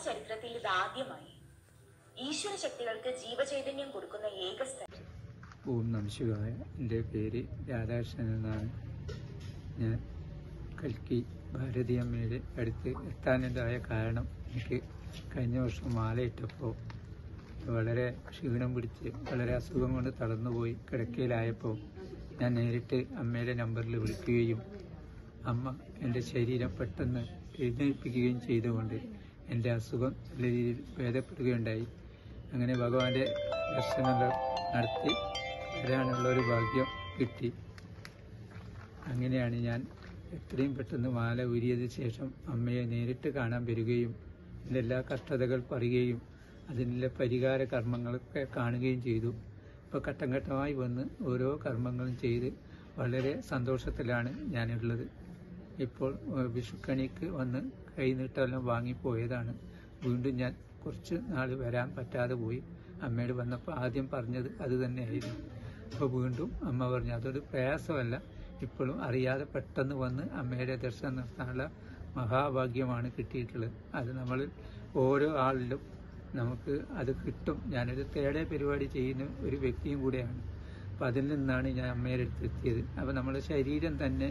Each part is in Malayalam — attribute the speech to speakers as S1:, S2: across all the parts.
S1: ചരിത്രത്തിൽ ഇതാദ്യമായി ഈശ്വര ശക്തികൾക്ക് ജീവചൈതന്യം കൊടുക്കുന്ന ഏക സ്ഥലം.
S2: ഓം നമഃ ശിവായ. എൻ്റെ പേര് രാധാകൃഷ്ണൻ എന്നാണ്. ഞാൻ കൽക്കി ഭാരതിയമ്മയുടെ അടുത്ത് എത്താനുണ്ടായ കാരണം, എനിക്ക് കഴിഞ്ഞ വർഷം മാലയിട്ടപ്പോൾ വളരെ ക്ഷീണം പിടിച്ച് വളരെ അസുഖം കൊണ്ട് തളർന്നുപോയി കിടക്കയിലായപ്പോൾ ഞാൻ നേരിട്ട് അമ്മയുടെ നമ്പറിൽ വിളിക്കുകയും അമ്മ എൻ്റെ ശരീരം പെട്ടെന്ന് എഴുന്നേൽപ്പിക്കുകയും ചെയ്തുകൊണ്ട് എൻ്റെ അസുഖം നല്ല രീതിയിൽ ഭേദപ്പെടുകയുണ്ടായി. അങ്ങനെ ഭഗവാന്റെ ദർശനങ്ങൾ നടത്തി വരാനുള്ളൊരു ഭാഗ്യം കിട്ടി. അങ്ങനെയാണ് ഞാൻ എത്രയും പെട്ടെന്ന് മാല ഊരിയതിന് ശേഷം അമ്മയെ നേരിട്ട് കാണാൻ വരികയും എൻ്റെ എല്ലാ കഷ്ടതകൾ പറയുകയും അതിനുള്ള പരിഹാര കർമ്മങ്ങളൊക്കെ കാണുകയും ചെയ്തു. ഇപ്പോൾ ഘട്ടം ഘട്ടമായി വന്ന് ഓരോ കർമ്മങ്ങളും ചെയ്ത് വളരെ സന്തോഷത്തിലാണ് ഞാനുള്ളത്. ഇപ്പോൾ വിഷുക്കണിക്ക് വന്ന് കൈനീട്ടെല്ലാം വാങ്ങിപ്പോയതാണ്. വീണ്ടും ഞാൻ കുറച്ച് നാൾ വരാൻ പറ്റാതെ പോയി. അമ്മയോട് വന്നപ്പോൾ ആദ്യം പറഞ്ഞത് അത് തന്നെയായിരുന്നു. അപ്പോൾ വീണ്ടും അമ്മ പറഞ്ഞു അതൊരു പ്രയാസമല്ല, ഇപ്പോഴും അറിയാതെ പെട്ടെന്ന് വന്ന് അമ്മയുടെ ദർശനം നടത്താനുള്ള മഹാഭാഗ്യമാണ് കിട്ടിയിട്ടുള്ളത്. അത് നമ്മൾ ഓരോ ആളിലും നമുക്ക് അത് കിട്ടും. ഞാനൊരു തേടേ പരിപാടി ചെയ്യുന്ന ഒരു വ്യക്തിയും കൂടെയാണ്. അപ്പം അതിൽ നിന്നാണ് ഞാൻ അമ്മയുടെ അടുത്ത് എത്തിയത്. അപ്പോൾ നമ്മുടെ ശരീരം തന്നെ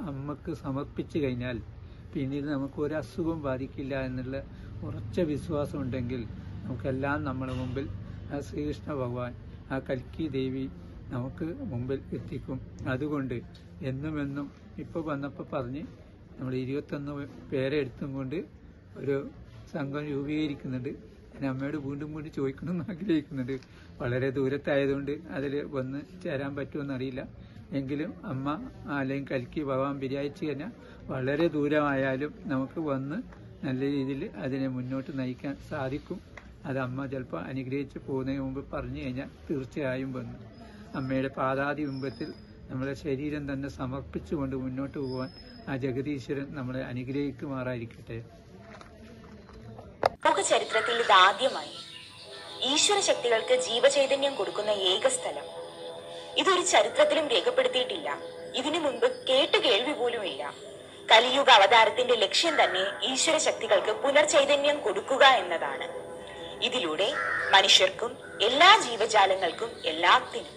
S2: അമ്മക്ക് സമർപ്പിച്ചു കഴിഞ്ഞാൽ പിന്നീട് നമുക്ക് ഒരു അസുഖവും ബാധിക്കില്ല എന്നുള്ള ഉറച്ച വിശ്വാസം ഉണ്ടെങ്കിൽ നമുക്കെല്ലാം നമ്മുടെ മുമ്പിൽ ആ ശ്രീകൃഷ്ണ ഭഗവാൻ, ആ കൽക്കി ദേവി നമുക്ക് മുമ്പിൽ എത്തിക്കും. അതുകൊണ്ട് എന്നും ഇപ്പോൾ വന്നപ്പോൾ പറഞ്ഞ് നമ്മൾ 21 പേരെ എടുത്തും കൊണ്ട് ഒരു സംഘം രൂപീകരിക്കുന്നുണ്ട്. ഞാൻ അമ്മയോട് വീണ്ടും ചോദിക്കണമെന്ന് ആഗ്രഹിക്കുന്നുണ്ട്. വളരെ ദൂരത്തായതുകൊണ്ട് അതിൽ വന്ന് ചേരാൻ പറ്റുമെന്നറിയില്ല. എങ്കിലും അമ്മ അല്ലെങ്കിൽ കൽക്കി ഭഗവാൻ വിചാരിച്ചു കഴിഞ്ഞാൽ വളരെ ദൂരമായാലും നമുക്ക് വന്ന് നല്ല രീതിയിൽ അതിനെ മുന്നോട്ട് നയിക്കാൻ സാധിക്കും. അത് അമ്മ ചിലപ്പോൾ അനുഗ്രഹിച്ച് പോകുന്നതിന് മുമ്പ് പറഞ്ഞു കഴിഞ്ഞാൽ തീർച്ചയായും വന്നു അമ്മയുടെ പാദാതിബിംബത്തിൽ നമ്മുടെ ശരീരം തന്നെ സമർപ്പിച്ചുകൊണ്ട് മുന്നോട്ട് പോകാൻ ആ ജഗദീശ്വരൻ നമ്മളെ അനുഗ്രഹിക്കുമാറായിരിക്കട്ടെ.
S1: ലോക ചരിത്രത്തിൽ ഇതാദ്യമായി ഈശ്വര ശക്തികൾക്ക് ജീവചൈതന്യം കൊടുക്കുന്ന ഏക സ്ഥലം. ഇതൊരു ചരിത്രത്തിലും രേഖപ്പെടുത്തിയിട്ടില്ല. ഇതിനു മുൻപ് കേട്ട് കേൾവി പോലുമില്ല. കലിയുഗ അവതാരത്തിന്റെ ലക്ഷ്യം തന്നെ ഈശ്വര ശക്തികൾക്ക് പുനർചൈതന്യം കൊടുക്കുക എന്നതാണ്. ഇതിലൂടെ മനുഷ്യർക്കും എല്ലാ ജീവജാലങ്ങൾക്കും എല്ലാത്തിനും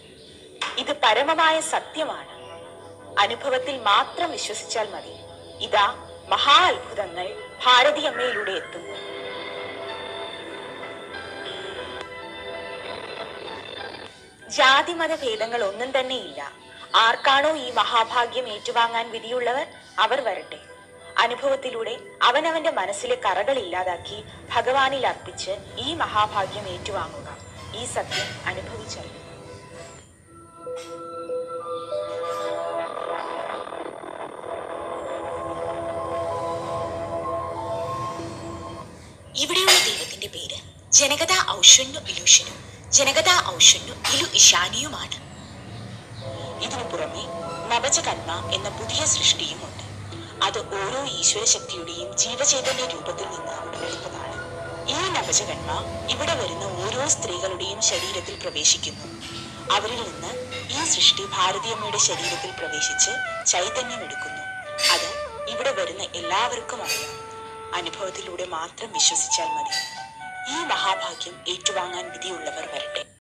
S1: ഇത് പരമമായ സത്യമാണ്. അനുഭവത്തിൽ മാത്രം വിശ്വസിച്ചാൽ മതി. ഇതാ മഹാ അത്ഭുതങ്ങൾ ഭാരതിയമ്മയിലൂടെ എത്തുന്നു. ജാതിമത ഭേദങ്ങൾ ഒന്നും തന്നെ ഇല്ല. ആർക്കാണോ ഈ മഹാഭാഗ്യം ഏറ്റുവാങ്ങാൻ വിധിയുള്ളവർ അവർ വരട്ടെ. അനുഭവത്തിലൂടെ അവനവന്റെ മനസ്സിലെ കറകൾ ഇല്ലാതാക്കി ഭഗവാനിൽ അർപ്പിച്ച് ഈ മഹാഭാഗ്യം ഏറ്റുവാങ്ങുക. ഈ സത്യം അനുഭവിച്ചറിയുക. ഇവിടെയുള്ള ദൈവത്തിന്റെ പേര് ജനകത ഔഷന്നു ഇലൂഷനും ജനകത ഔഷന്നു ഇലു ഇഷാനിയുമാണ്. ഇതിനു പുറമെ നവജകന്മ എന്ന പുതിയ സൃഷ്ടിയുമുണ്ട്. അത് ഓരോ ഈശ്വര ശക്തിയുടെയും ജീവചൈതന്യ രൂപത്തിൽ നിന്ന് ഉടലെടുത്തതാണ്. ഈ നവജകന്മ ഇവിടെ വരുന്ന ഓരോ സ്ത്രീകളുടെയും ശരീരത്തിൽ പ്രവേശിക്കുന്നു. അവരിൽ നിന്ന് ഈ സൃഷ്ടി ഭാരതിയമ്മയുടെ ശരീരത്തിൽ പ്രവേശിച്ച് ചൈതന്യമെടുക്കുന്നു. അത് ഇവിടെ വരുന്ന എല്ലാവർക്കും അറിയാം. അനുഭവത്തിലൂടെ മാത്രം വിശ്വസിച്ചാൽ മതി. ഈ മഹാഭാഗ്യം ഏറ്റുവാങ്ങാൻ വിധിയുള്ളവർ വരട്ടെ.